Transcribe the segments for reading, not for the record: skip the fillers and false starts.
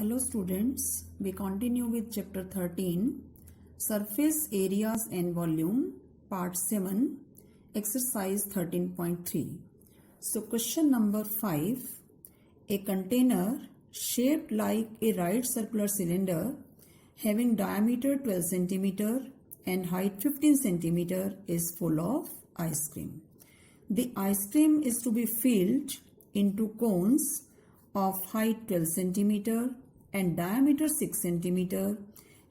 Hello students, we continue with chapter 13, Surface Areas and Volume, part 7, exercise 13.3. So question number 5, a container shaped like a right circular cylinder having diameter 12 cm and height 15 cm is full of ice cream. The ice cream is to be filled into cones of height 12 cm and diameter 6 cm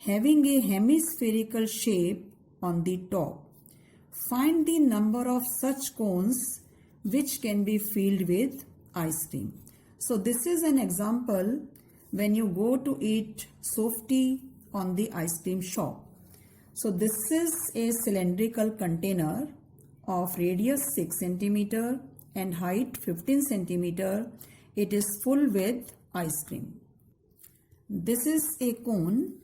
having a hemispherical shape on the top. Find the number of such cones which can be filled with ice cream. So this is an example when you go to eat softy on the ice cream shop. So this is a cylindrical container of radius 6 cm and height 15 cm. It is full with ice cream. This is a cone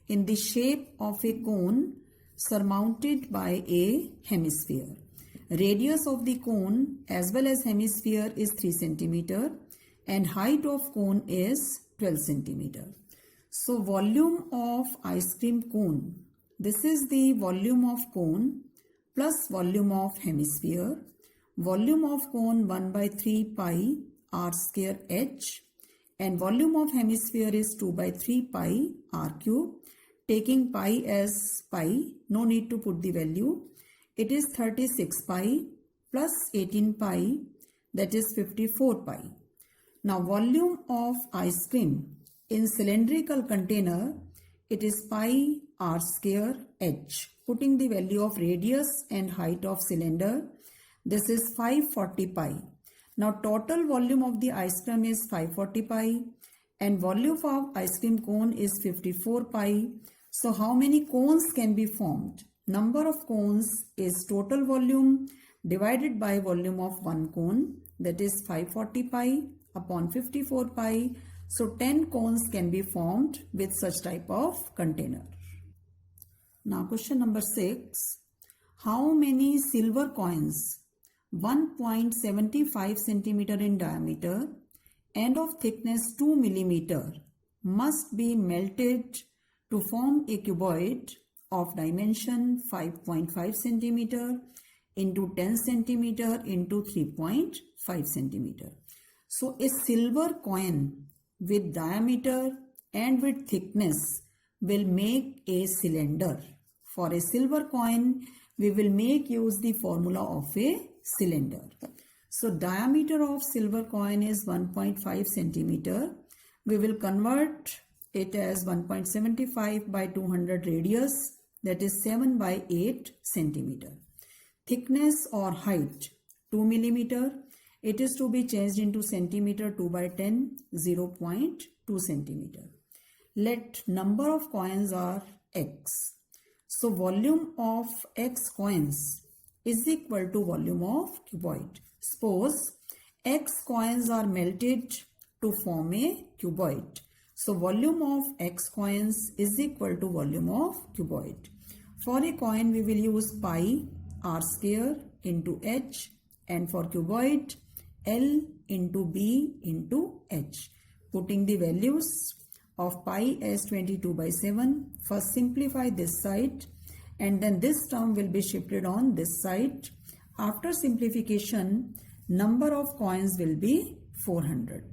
in the shape of a cone surmounted by a hemisphere. Radius of the cone as well as hemisphere is 3 cm and height of cone is 12 cm. So volume of ice cream cone. This is the volume of cone plus volume of hemisphere. Volume of cone 1 by 3 pi r square h and volume of hemisphere is 2 by 3 pi r cube. Taking pi as pi, no need to put the value. It is 36 pi plus 18 pi, that is 54 pi. Now volume of ice cream in cylindrical container, it is pi r square h. Putting the value of radius and height of cylinder, this is 540 pi. Now total volume of the ice cream is 540 pi and volume of ice cream cone is 54 pi. So how many cones can be formed? Number of cones is total volume divided by volume of one cone, that is 540 pi upon 54 pi. So 10 cones can be formed with such type of container. Now question number 6. How many silver coins 1.75 cm in diameter and of thickness 2 mm must be melted to form a cuboid of dimension 5.5 cm into 10 cm into 3.5 cm. So a silver coin with diameter and with thickness will make a cylinder. For a silver coin, we will make use the formula of a cylinder. So diameter of silver coin is 1.5 cm. We will convert it as 1.75 by 200 radius, that is 7 by 8 cm. Thickness or height 2 mm. It is to be changed into centimeter 2 by 10, 0.2 cm. Let number of coins are x. So volume of x coins is equal to volume of cuboid. Suppose x coins are melted to form a cuboid. So volume of x coins is equal to volume of cuboid. For a coin we will use pi r square into h and for cuboid L into B into h. Putting the values of pi as 22 by 7. First simplify this side and then this term will be shifted on this side. After simplification, number of coins will be 400.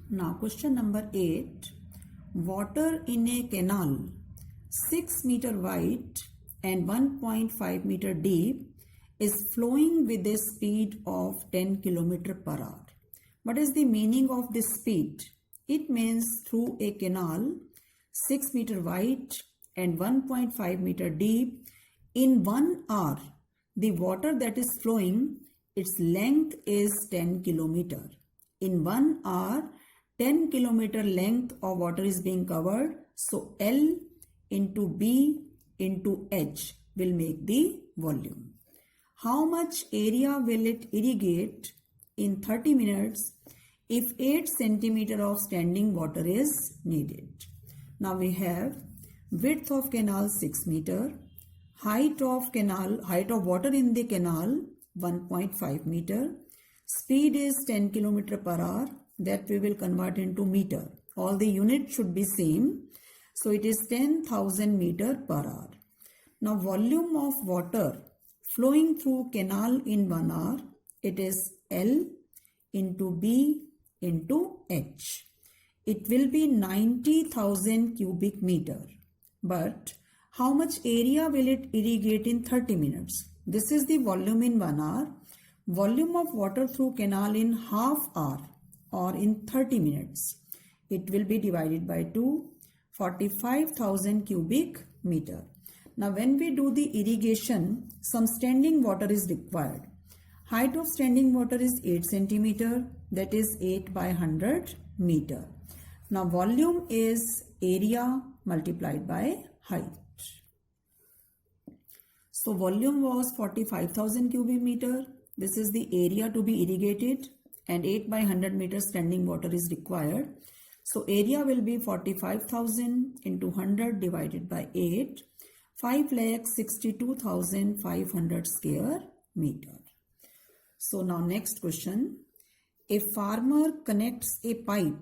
Now question number 8. Water in a canal 6 meter wide and 1.5 meter deep is flowing with a speed of 10 km per hour. What is the meaning of this speed? It means through a canal 6 meter wide and 1.5 meter deep, in 1 hour the water that is flowing, its length is 10 km. In 1 hour 10 km length of water is being covered. So L into B into H will make the volume. How much area will it irrigate in 30 minutes if 8 cm of standing water is needed? Now we have width of canal 6 meter, height of water in the canal 1.5 meter, speed is 10 km per hour, that we will convert into meter. All the units should be same. So it is 10,000 meter per hour. Now volume of water flowing through canal in 1 hour, it is L into B into H. It will be 90,000 cubic meter. But how much area will it irrigate in 30 minutes? This is the volume in 1 hour. Volume of water through canal in half hour or in 30 minutes. It will be divided by 2, 45,000 cubic meter. Now when we do the irrigation, some standing water is required. Height of standing water is 8 centimeter, that is 8 by 100 meter. Now volume is area multiplied by height. So volume was 45,000 cubic meter. This is the area to be irrigated and 8 by 100 meter standing water is required. So area will be 45,000 into 100 divided by 8. 5,62,500 square meter. So now next question. A farmer connects a pipe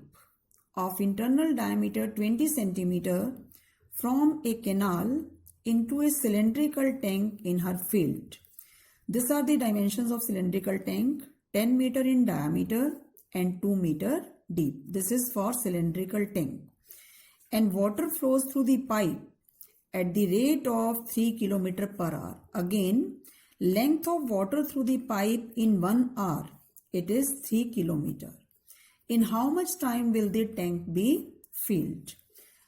of internal diameter 20 centimeter from a canal into a cylindrical tank in her field. These are the dimensions of cylindrical tank: 10 meter in diameter and 2 meter deep. This is for cylindrical tank. And water flows through the pipe at the rate of 3 km per hour. Again, length of water through the pipe in 1 hour, it is 3 km. In how much time will the tank be filled?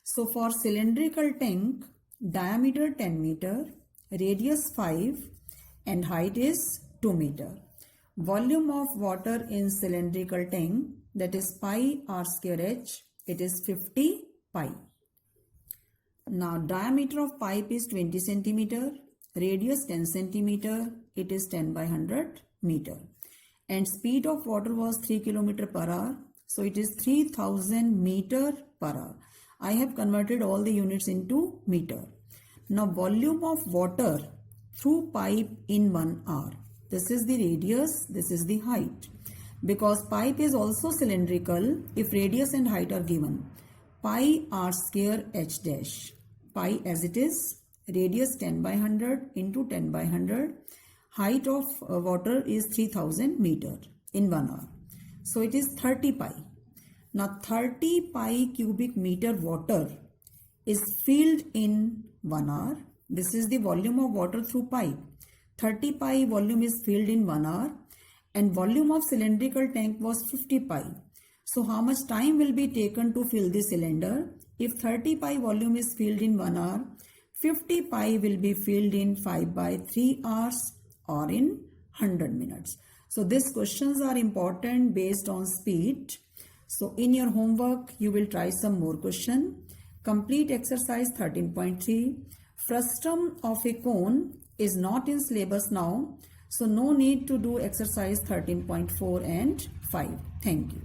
So for cylindrical tank, diameter 10 meter, radius 5 and height is 2 meter. Volume of water in cylindrical tank, that is pi r square h, it is 50 pi. Now diameter of pipe is 20 centimeter, radius 10 centimeter, it is 10 by 100 meter. And speed of water was 3 km per hour, so it is 3000 meter per hour. I have converted all the units into meter. Now volume of water through pipe in 1 hour. This is the radius, this is the height. Because pipe is also cylindrical, if radius and height are given, pi r square h dash. Pi as it is, radius 10 by 100 into 10 by 100. Height of water is 3000 meter in 1 hour. So it is 30 pi. Now 30 pi cubic meter water is filled in 1 hour. This is the volume of water through pipe. 30 pi volume is filled in 1 hour and volume of cylindrical tank was 50 pi. So how much time will be taken to fill the cylinder? If 30 pi volume is filled in 1 hour, 50 pi will be filled in 5 by 3 hours or in 100 minutes. So these questions are important based on speed. So in your homework, you will try some more question. Complete exercise 13.3. Frustum of a cone is not in syllabus now. So no need to do exercise 13.4 and 5. Thank you.